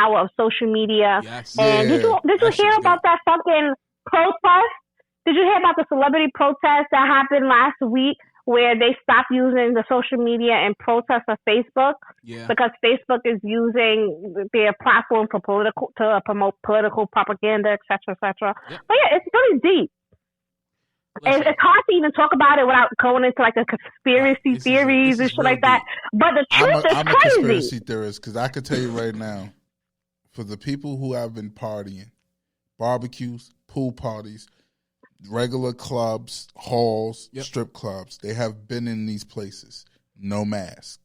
power of social media. Yes. And Yeah, did you hear about that fucking protest? Did you hear about the celebrity protest that happened last week where they stopped using the social media and protest on Facebook? Yeah. Because Facebook is using their platform for to promote political propaganda, etc., etc. Yep. But yeah, it's really deep. Listen, It's hard to even talk about it without going into like the conspiracy This theories is and shit real like that. deep. But the truth I'm a is crazy. conspiracy theorist because I could tell you right now, for the people who have been partying, barbecues, pool parties, regular clubs, halls, Yep. strip clubs, they have been in these places, no mask,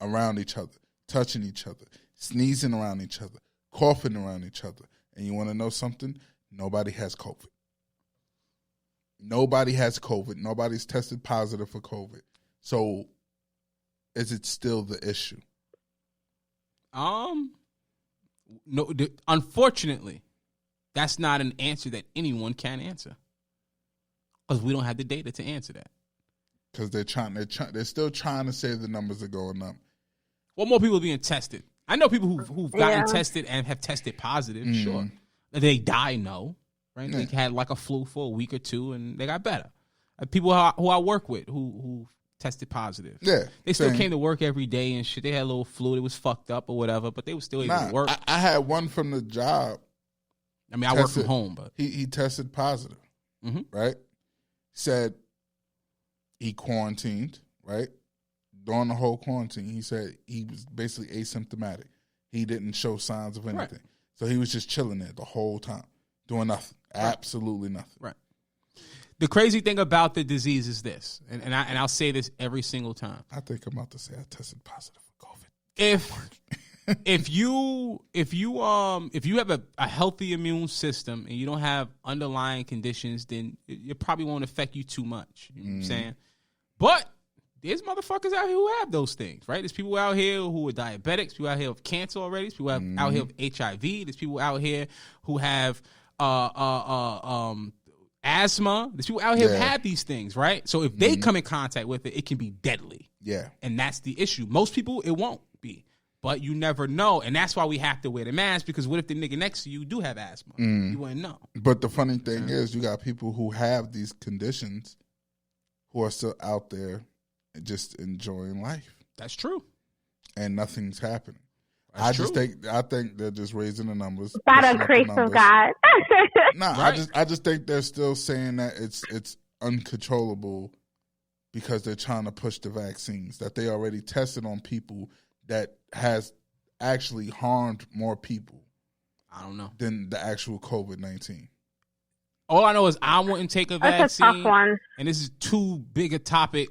around each other, touching each other, sneezing around each other, coughing around each other. And you want to know something? Nobody has COVID. Nobody has COVID. Nobody's tested positive for COVID. So, is it still the issue? No. Unfortunately, that's not an answer that anyone can answer because we don't have the data to answer that. Because they're still trying to say the numbers are going up. Well, more people are being tested. I know people who've gotten tested and have tested positive. Sure, they die. No, right? Yeah. They had like a flu for a week or two and they got better. People who I work with who tested positive. Yeah, they still same. came to work every day and shit. They had a little flu. It was fucked up or whatever, but they were still able to work. I had one from the job. I mean, I work from home, but he tested positive, right? Said he quarantined, right? During the whole quarantine, he said he was basically asymptomatic. He didn't show signs of anything. Right. So he was just chilling there the whole time, doing nothing, absolutely nothing. Right. The crazy thing about the disease is this, and I'll say this every single time. I think I'm about to say I tested positive for COVID. If you have a healthy immune system and you don't have underlying conditions, then it probably won't affect you too much. You know what I'm saying? But there's motherfuckers out here who have those things, right? There's people out here who are diabetics, people out here with cancer already, there's people out here with HIV, there's people out here who have asthma. There's people out here who have these things, right? So if they come in contact with it, it can be deadly. Yeah. And that's the issue. Most people, it won't be. But you never know. And that's why we have to wear the mask, because what if the nigga next to you do have asthma? You wouldn't know. But the funny thing is, you got people who have these conditions who are still out there just enjoying life. That's true. And nothing's happening. That's I true. think they're just raising the numbers. By the grace of God. No, right. I just think they're still saying that it's uncontrollable because they're trying to push the vaccines that they already tested on people that has actually harmed more people. I don't know. Than the actual COVID-19. All I know is I wouldn't take a vaccine. That's a tough one. And this is too big a topic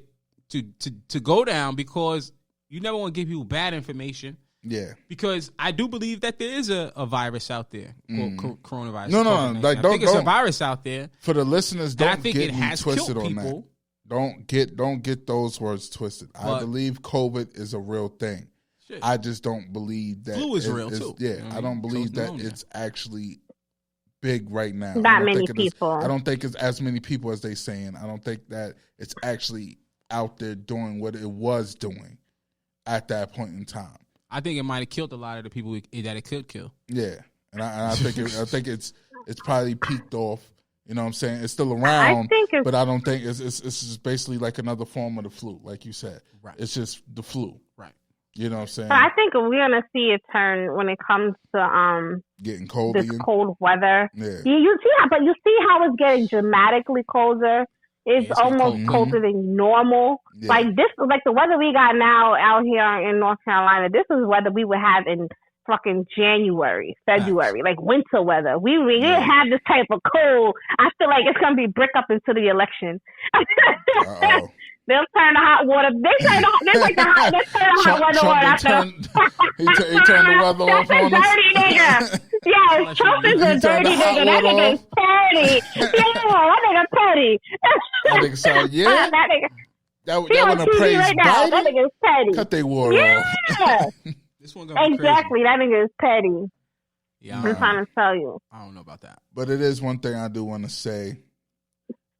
to go down, because you never want to give people bad information. Yeah. Because I do believe that there is a virus out there, coronavirus. No. Like, I think it's a virus out there. For the listeners, don't get me twisted on that. Don't get those words twisted. I believe COVID is a real thing. Shit. I just don't believe that flu is real too. Yeah, I don't believe that it's actually big right now. Not many people. I don't think it's as many people as they saying. I don't think that it's actually out there doing what it was doing at that point in time. I think it might have killed a lot of the people that it could kill. Yeah, and I think it's probably peaked off. You know what I'm saying? It's still around, but I don't think it's just basically like another form of the flu, like you said. Right. It's just the flu. Right. You know what I'm saying? But I think we're gonna see a turn when it comes to getting cold. This cold weather. Yeah. You see how it's getting dramatically colder. It's almost colder than normal. Yeah. Like the weather we got now out here in North Carolina. This is weather we would have in fucking January, February, like winter weather. We didn't have this type of cold. I feel like it's gonna be brick up into the election. They'll turn the hot water. They turn the hot weather on. He turned the weather off on us. That's a dirty nigga. Yes, Trump is a dirty nigga. That nigga's petty. That nigga petty. That nigga said, yeah. That nigga. That want to praise right now. That nigga's petty. Cut their war off. This one gonna be exactly. crazy. That nigga is petty. Yeah, I'm trying to tell you. I don't know about that. But it is one thing I do want to say,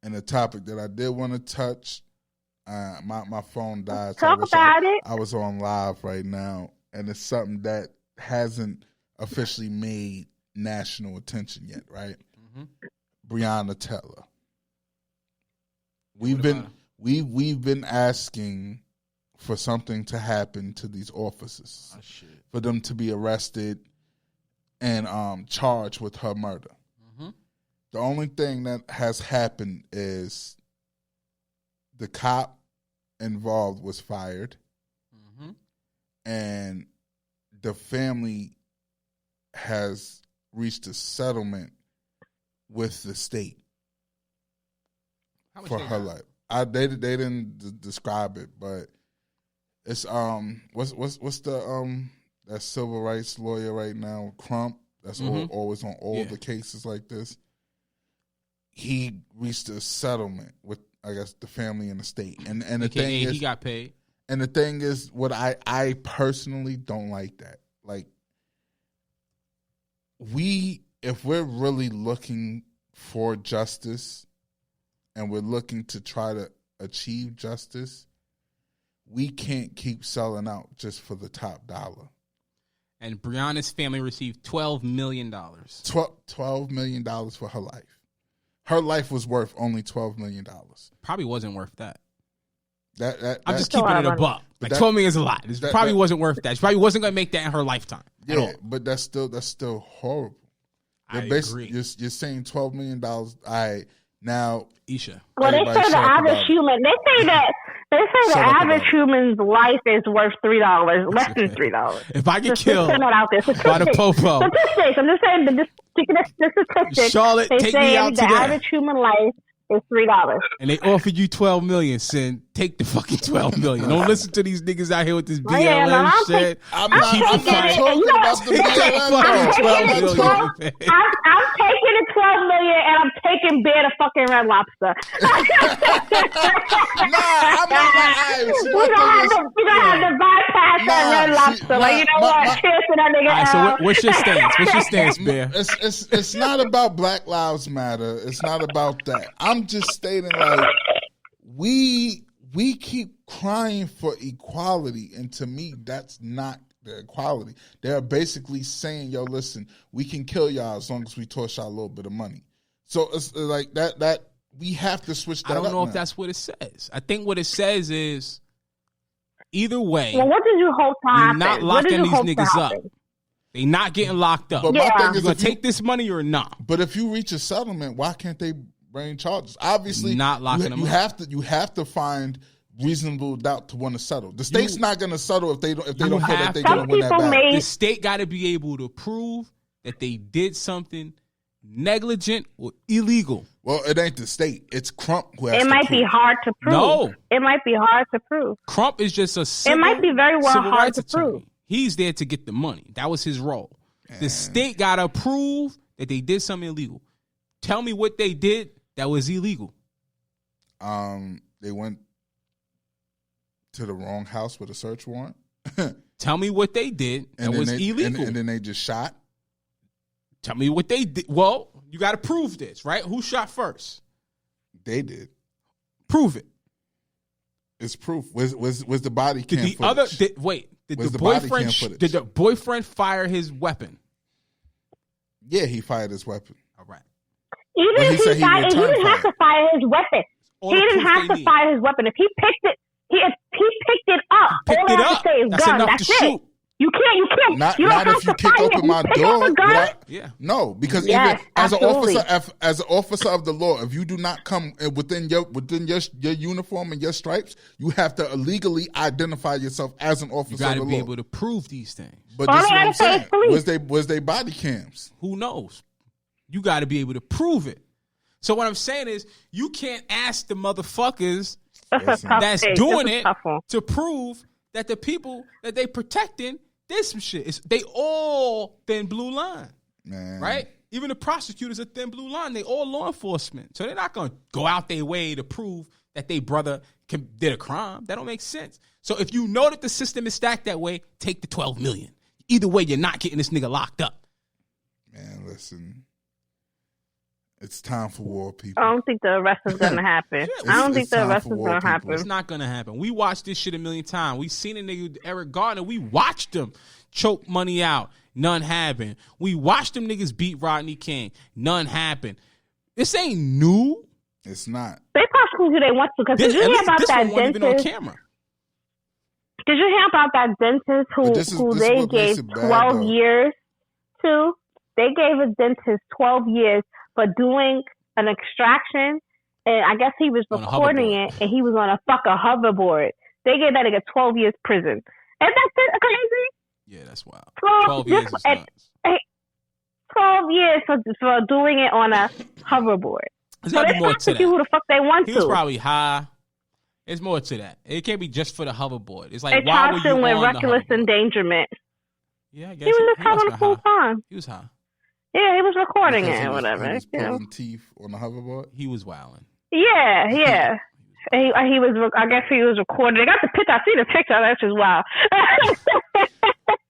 and a topic that I did want to touch. My phone died. Talk about it. I was on live right now, and it's something that hasn't officially made national attention yet, right? Mm-hmm. Breonna Taylor. We've been asking for something to happen to these officers, for them to be arrested and charged with her murder. Mm-hmm. The only thing that has happened is the cop involved was fired, mm-hmm. and the family has reached a settlement with the state for her life. They didn't describe it, but it's what's the that civil rights lawyer right now, Crump, that's mm-hmm. always on all the cases like this. He reached a settlement with, I guess, the family and the state, and the thing is, he got paid. And the thing is, what I personally don't like that. Like, if we're really looking for justice, and we're looking to try to achieve justice, we can't keep selling out just for the top dollar. And Breonna's family received $12 million. $12 million for her life. Her life was worth only $12 million. Probably wasn't worth that. I'm just keeping it a buck. Like, $12 million is a lot. It probably wasn't worth that. She probably wasn't going to make that in her lifetime. Yeah, but that's still horrible. I agree. You're saying $12 million. Now, Isha. Well, they say the average human. They say the average human's life is worth $3, less than $3. If I get killed out there. by the popo, statistics. I'm just saying the statistics. Charlotte, they take say me out the today. Average human life is $3. And they offered you $12 million, Sin. Take the fucking $12 million. Don't listen to these niggas out here with this BLM shit. I'm not talking about the BLM. I'm taking the $12 million and I'm taking Bear the fucking Red Lobster. I'm not. We're gonna have to bypass that Red Lobster. Like, you know what? Cheers to that nigga. All right, so what's your stance? What's your stance, Bear? It's not about Black Lives Matter. It's not about that. I'm just stating, like, we keep crying for equality, and to me, that's not the equality. They're basically saying, yo, listen, we can kill y'all as long as we toss y'all a little bit of money. So it's like that we have to switch that up. I don't know now. if that's what it says. I think what it says is, either way, well, what did you hope to happen? You're not locking these niggas up. They not getting locked up. But my thing is, you gonna take this money or not? But if you reach a settlement, why can't they bring charges? Obviously, not locking them up. You have to find reasonable doubt to want to settle. The state's not going to settle if they don't feel that they're going to win that battle. The state got to be able to prove that they did something negligent or illegal. Well, it ain't the state. It's Crump who has to prove. It might be hard to prove. No. It might be hard to prove. Crump is just a it might be very well hard to prove. He's there to get the money. That was his role. The state got to prove that they did something illegal. Tell me what they did that was illegal. They went to the wrong house with a search warrant. Tell me what they did that was illegal. And then they just shot. Tell me what they did. Well, you got to prove this, right? Who shot first? They did. Prove it. It's proof. Was the body cam footage? Did the boyfriend fire his weapon? Yeah, he fired his weapon. All right. Even if he didn't have to fire his weapon. He didn't have to fire his weapon. If he picked it, he picked it up. All I have to say is gun. That's it. You can't. Not if you kick open my door. No, because even as an officer of the law, if you do not come within your uniform and your stripes, you have to illegally identify yourself as an officer of the law. You got to be able to prove these things. But this is what I'm saying. Was they body cams? Who knows? You got to be able to prove it. So what I'm saying is, you can't ask the motherfuckers that's doing it to prove that the people that they protecting did some shit. They all thin blue line, man. Right? Even the prosecutors are thin blue line. They all law enforcement, so they're not going to go out their way to prove that their brother did a crime. That don't make sense. So if you know that the system is stacked that way, take the $12 million. Either way, you're not getting this nigga locked up. Man, listen. It's time for war, people. I don't think the arrest is going to happen. I don't think the arrest is going to happen. It's not going to happen. We watched this shit a million times. We seen a nigga, Eric Gardner. We watched him choke money out. None happened. We watched them niggas beat Rodney King. None happened. This ain't new. It's not. They prosecute who they want to. Because did you hear about that dentist? On camera. Did you hear about that dentist who they gave 12 years to? They gave a dentist 12 years for doing an extraction, and I guess he was recording it, and he was on a fucking hoverboard. They gave that nigga 12 years prison. Isn't that crazy? Yeah, that's wild. 12 years is nuts. 12 years for doing it on a hoverboard. There's gotta be more to that. Who the fuck they want to? He was probably high. There's more to that. It can't be just for the hoverboard. It's like, they why were you on with reckless endangerment. Yeah, I guess he was just having a cool time. He was high. Yeah, he was recording it or whatever. He was pulling teeth on the hoverboard. He was wilding. Yeah. he was. I guess he was recording. They got the picture. I see the picture. That's just wild.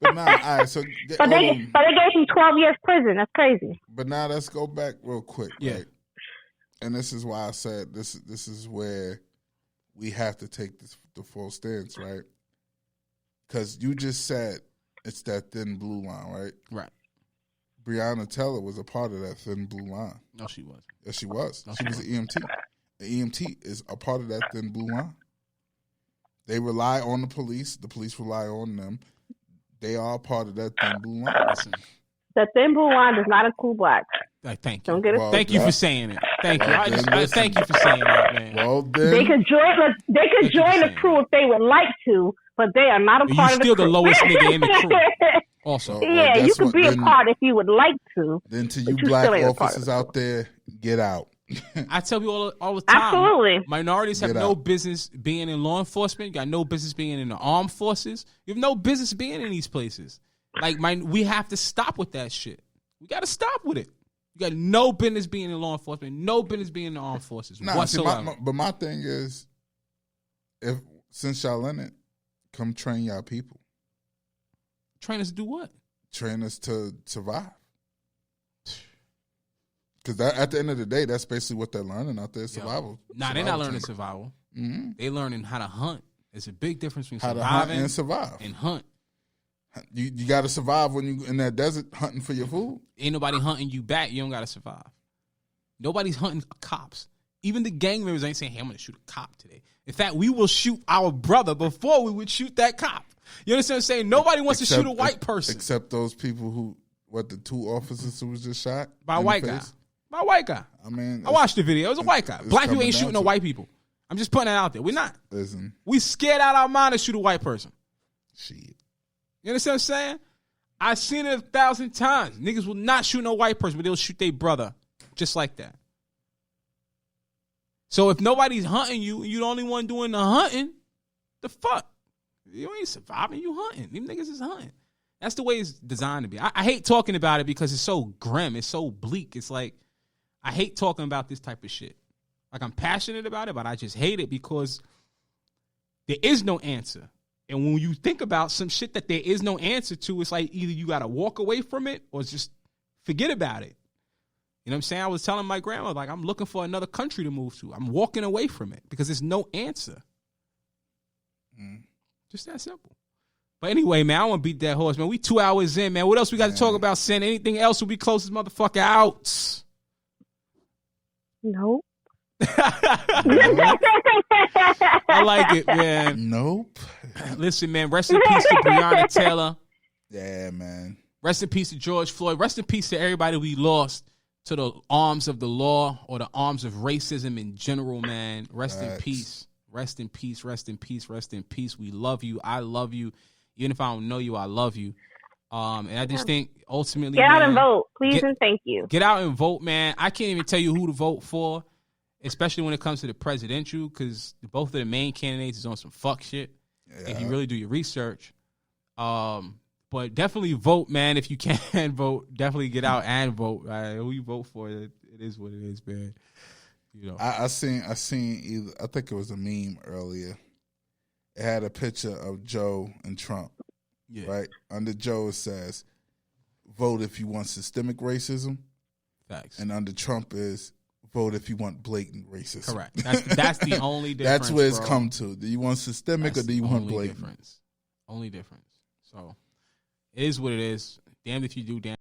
But now, all right. So, but they gave him 12 years prison. That's crazy. But now let's go back real quick. Yeah. Right? And this is why I said this is where we have to take the full stance, right? Because you just said it's that thin blue line, right? Right. Breonna Taylor was a part of that thin blue line. No, she wasn't. Yes, she was. She was an EMT. An EMT is a part of that thin blue line. They rely on the police. The police rely on them. They are a part of that thin blue line. Listen. The thin blue line does not include blacks. Thank you. Don't get it. Thank you for saying it. Thank you. I thank you for saying that, man. Well, then, they could join the crew if they would like to, but they are not a part of the crew. You're still the lowest nigga in the crew. Also, yeah, you can be a part if you would like to. Then to you black officers out there, get out. I tell people all the time. Absolutely. Minorities have no business being in law enforcement. You got no business being in the armed forces. You have no business being in these places. Like, we have to stop with that shit. We got to stop with it. You got no business being in law enforcement, no business being in the armed forces whatsoever. But my thing is, since y'all in it, come train y'all people. Train us to do what? Train us to survive. Because at the end of the day, that's basically what they're learning out there, survival. Nah, they're not learning survival. Mm-hmm. They're learning how to hunt. It's a big difference between how surviving to hunt and survive. And hunt. You got to survive when you in that desert hunting for your food. Ain't nobody hunting you back. You don't got to survive. Nobody's hunting cops. Even the gang members ain't saying, hey, I'm going to shoot a cop today. In fact, we will shoot our brother before we would shoot that cop. You understand what I'm saying? Nobody wants to shoot a white person. Except those people who, the two officers who was just shot? By a white guy. By a white guy. I mean, I watched the video. It was a white guy. Black people ain't shooting no white people. I'm just putting that out there. We're not. Listen. We scared out our mind to shoot a white person. Shit. You understand what I'm saying? I've seen it 1,000 times. Niggas will not shoot no white person, but they'll shoot their brother just like that. So if nobody's hunting you, and you're the only one doing the hunting, the fuck? You ain't surviving, you hunting. Them niggas is hunting. That's the way it's designed to be. I hate talking about it because it's so grim. It's so bleak. It's like, I hate talking about this type of shit. Like, I'm passionate about it, but I just hate it because there is no answer. And when you think about some shit that there is no answer to, it's like either you got to walk away from it or just forget about it. You know what I'm saying? I was telling my grandma, like, I'm looking for another country to move to. I'm walking away from it because there's no answer. Just that simple. But anyway, man, I want to beat that horse, man. We 2 hours in, man. What else we got to talk about, Sin? Anything else will be close this motherfucker out? Nope. I like it, man. Nope. Listen, man, rest in peace to Breonna Taylor. Yeah, man. Rest in peace to George Floyd. Rest in peace to everybody we lost to the arms of the law or the arms of racism in general, man. Rest in peace. Rest in peace. Rest in peace. Rest in peace. We love you. I love you. Even if I don't know you, I love you. And I just think ultimately, get out and vote, please, and thank you. Get out and vote, man. I can't even tell you who to vote for, especially when it comes to the presidential, because both of the main candidates is on some fuck shit. Yeah. If you really do your research. But definitely vote, man. If you can vote, definitely get out and vote. Who you vote for, it is what it is, man. You know, I seen either. I think it was a meme earlier. It had a picture of Joe and Trump. Yeah. Right under Joe, it says, "Vote if you want systemic racism." Facts. And under Trump is, "Vote if you want blatant racism." Correct. That's the only difference. That's where it's come to. Do you want systemic or do you want blatant? Only difference. So, It is what it is. Damned if you do, damned